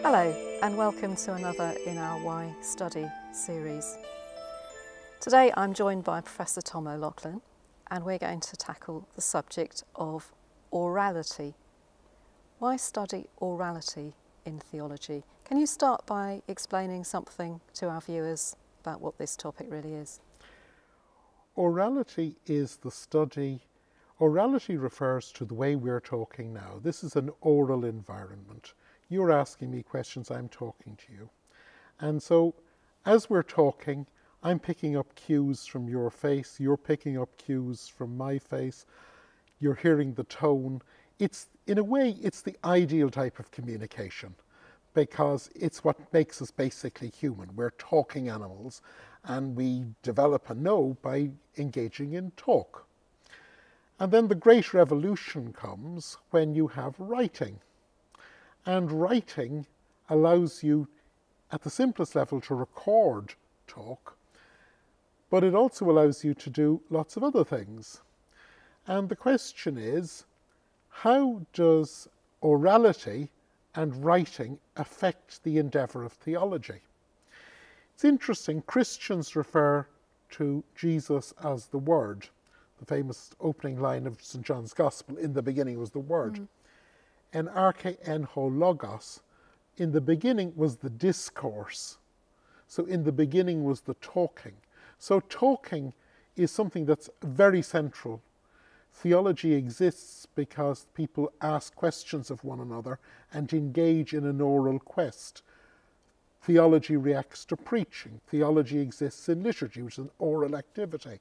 Hello and welcome to another in our Why Study series. Today I'm joined by Professor Tom OLoughlin and we're going to tackle the subject of orality. Why study orality in theology? Can you start by explaining something to our viewers about what this topic really is? Orality is the study. Orality refers to the way we're talking now. This is an oral environment. You're asking me questions, I'm talking to you. And so as we're talking, I'm picking up cues from your face, you're picking up cues from my face, you're hearing the tone. It's, in a way, it's the ideal type of communication because it's what makes us basically human. We're talking animals and we develop a know by engaging in talk. And then the great revolution comes when you have writing. And writing allows you, at the simplest level, to record talk, but it also allows you to do lots of other things. And the question is, how does orality and writing affect the endeavour of theology? It's interesting, Christians refer to Jesus as the Word. The famous opening line of St. John's Gospel, in the beginning was the Word. En arche en ho logos, in the beginning was the discourse. So in the beginning was the talking. So talking is something that's very central. Theology exists because people ask questions of one another and engage in an oral quest. Theology reacts to preaching. Theology exists in liturgy, which is an oral activity.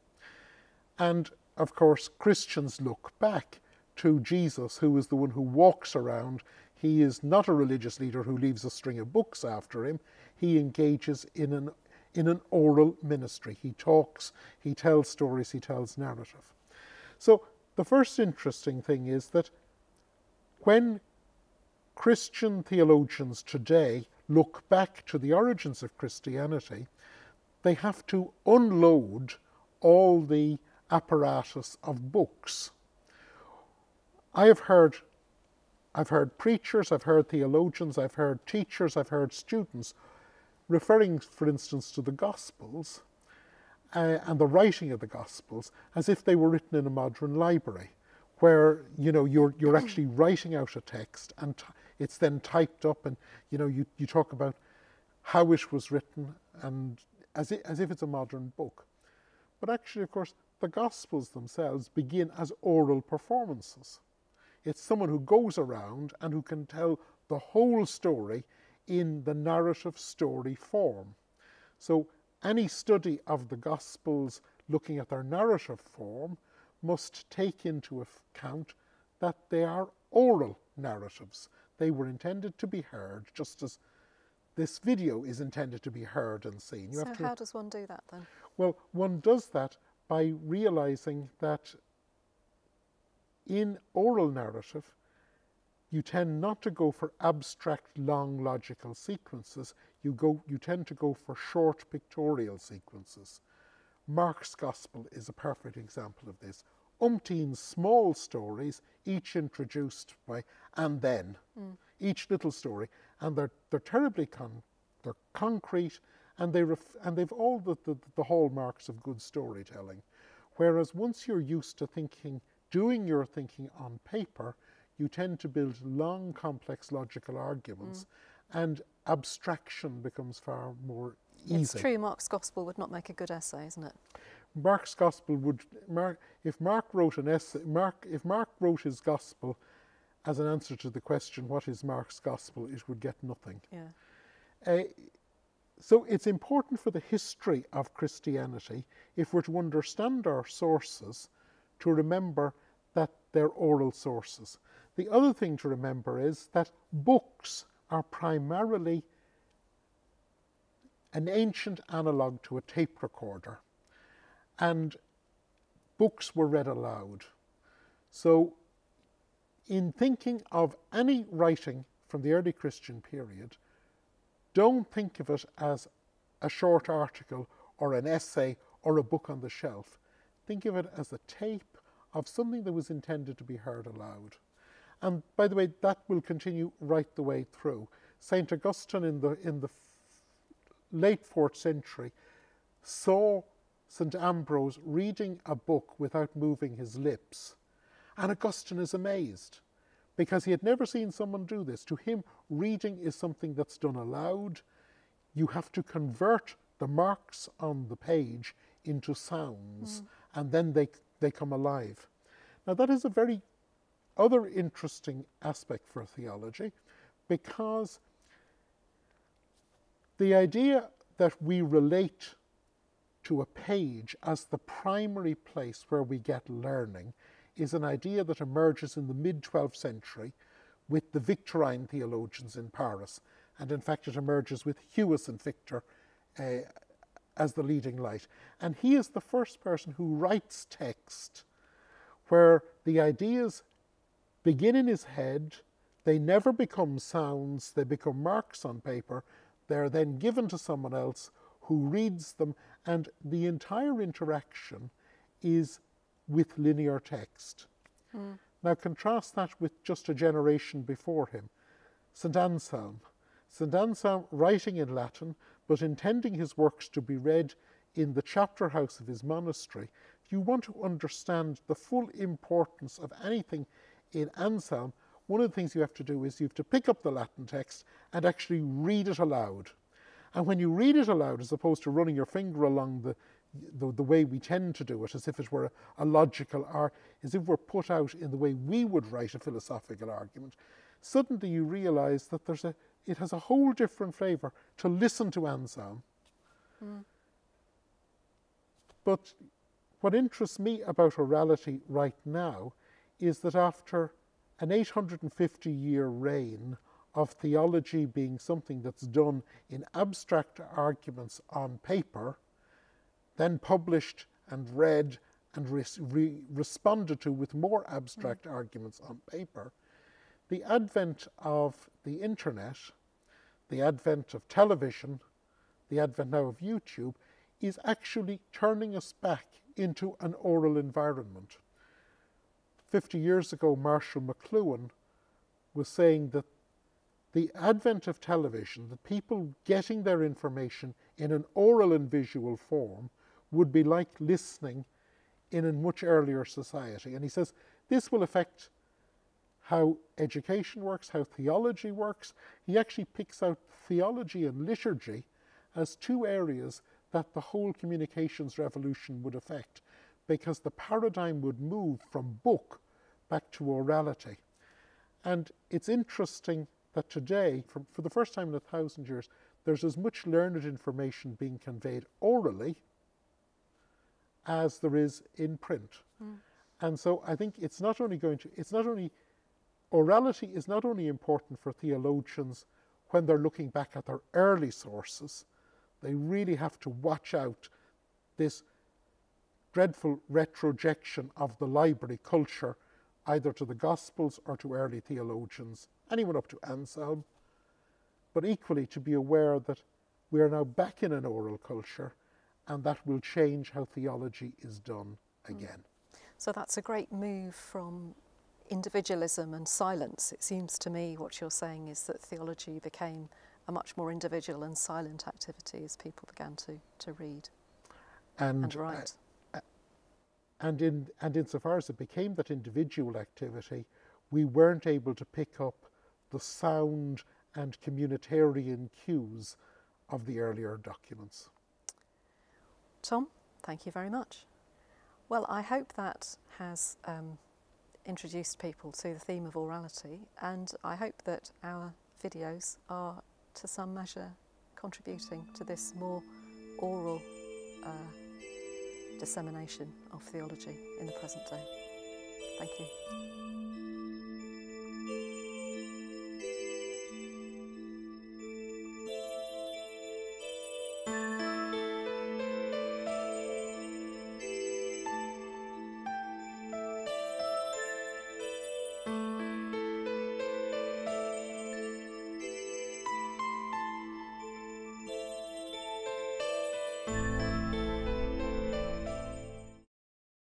And of course, Christians look back to Jesus, who is the one who walks around. He is not a religious leader who leaves a string of books after him. He engages in an oral ministry. He talks, he tells stories, he tells narrative. So the first interesting thing is that when Christian theologians today look back to the origins of Christianity, they have to unload all the apparatus of books. I've heard preachers, I've heard theologians, I've heard teachers, I've heard students referring, for instance, to the Gospels and the writing of the Gospels as if they were written in a modern library, where you're actually writing out a text and it's then typed up, and you talk about how it was written and as if it's a modern book. But actually, of course, the Gospels themselves begin as oral performances. It's someone who goes around and who can tell the whole story in the narrative story form. So any study of the Gospels looking at their narrative form must take into account that they are oral narratives. They were intended to be heard, just as this video is intended to be heard and seen. So how does one do that then? Well, one does that by realising that in oral narrative, you tend not to go for abstract, long logical sequences. You tend to go for short pictorial sequences. Mark's Gospel is a perfect example of this. Umpteen small stories, each introduced by and then, each little story, and they're terribly they're concrete, and they've all the hallmarks of good storytelling. Whereas once you're used to doing your thinking on paper, you tend to build long, complex logical arguments, and abstraction becomes far more easy. It's true, Mark's Gospel would not make a good essay, isn't it? Mark's Gospel if Mark wrote his Gospel as an answer to the question, what is Mark's Gospel, it would get nothing. Yeah. So it's important for the history of Christianity, if we're to understand our sources, to remember that they're oral sources. The other thing to remember is that books are primarily an ancient analogue to a tape recorder, and books were read aloud. So in thinking of any writing from the early Christian period, don't think of it as a short article or an essay or a book on the shelf. Think of it as a tape of something that was intended to be heard aloud. And by the way, that will continue right the way through. St. Augustine in the late 4th century saw St. Ambrose reading a book without moving his lips. And Augustine is amazed because he had never seen someone do this. To him, reading is something that's done aloud. You have to convert the marks on the page into sounds, and then they come alive. Now that is a very other interesting aspect for theology, because the idea that we relate to a page as the primary place where we get learning is an idea that emerges in the mid-12th century with the Victorine theologians in Paris. And in fact, it emerges with Huys and Victor as the leading light. And he is the first person who writes text where the ideas begin in his head, they never become sounds, they become marks on paper, they're then given to someone else who reads them, and the entire interaction is with linear text. Now contrast that with just a generation before him, St. Anselm. St. Anselm writing in Latin, but intending his works to be read in the chapter house of his monastery. If you want to understand the full importance of anything in Anselm, one of the things you have to do is you have to pick up the Latin text and actually read it aloud. And when you read it aloud, as opposed to running your finger along the way we tend to do it, as if it were a logical, or as if we're put out in the way we would write a philosophical argument, suddenly you realize that it has a whole different flavor to listen to Anselm. But what interests me about orality right now is that after an 850-year reign of theology being something that's done in abstract arguments on paper, then published and read and responded to with more abstract arguments on paper, the advent of the internet, the advent of television, the advent now of YouTube, is actually turning us back into an oral environment. 50 years ago, Marshall McLuhan was saying that the advent of television, that people getting their information in an oral and visual form, would be like listening in a much earlier society. And he says this will affect how education works, how theology works. He actually picks out theology and liturgy as two areas that the whole communications revolution would affect, because the paradigm would move from book back to orality. And it's interesting that today, for the first time in 1,000 years, there's as much learned information being conveyed orally as there is in print. And so I think it's not only orality is not only important for theologians when they're looking back at their early sources. They really have to watch out this dreadful retrojection of the library culture, either to the Gospels or to early theologians, anyone up to Anselm, but equally to be aware that we are now back in an oral culture, and that will change how theology is done again. So that's a great move from individualism and silence. It seems to me what you're saying is that theology became a much more individual and silent activity as people began to read and write. And insofar as it became that individual activity, we weren't able to pick up the sound and communitarian cues of the earlier documents. Tom, thank you very much. Well, I hope that has introduced people to the theme of orality, and I hope that our videos are to some measure contributing to this more oral dissemination of theology in the present day. Thank you.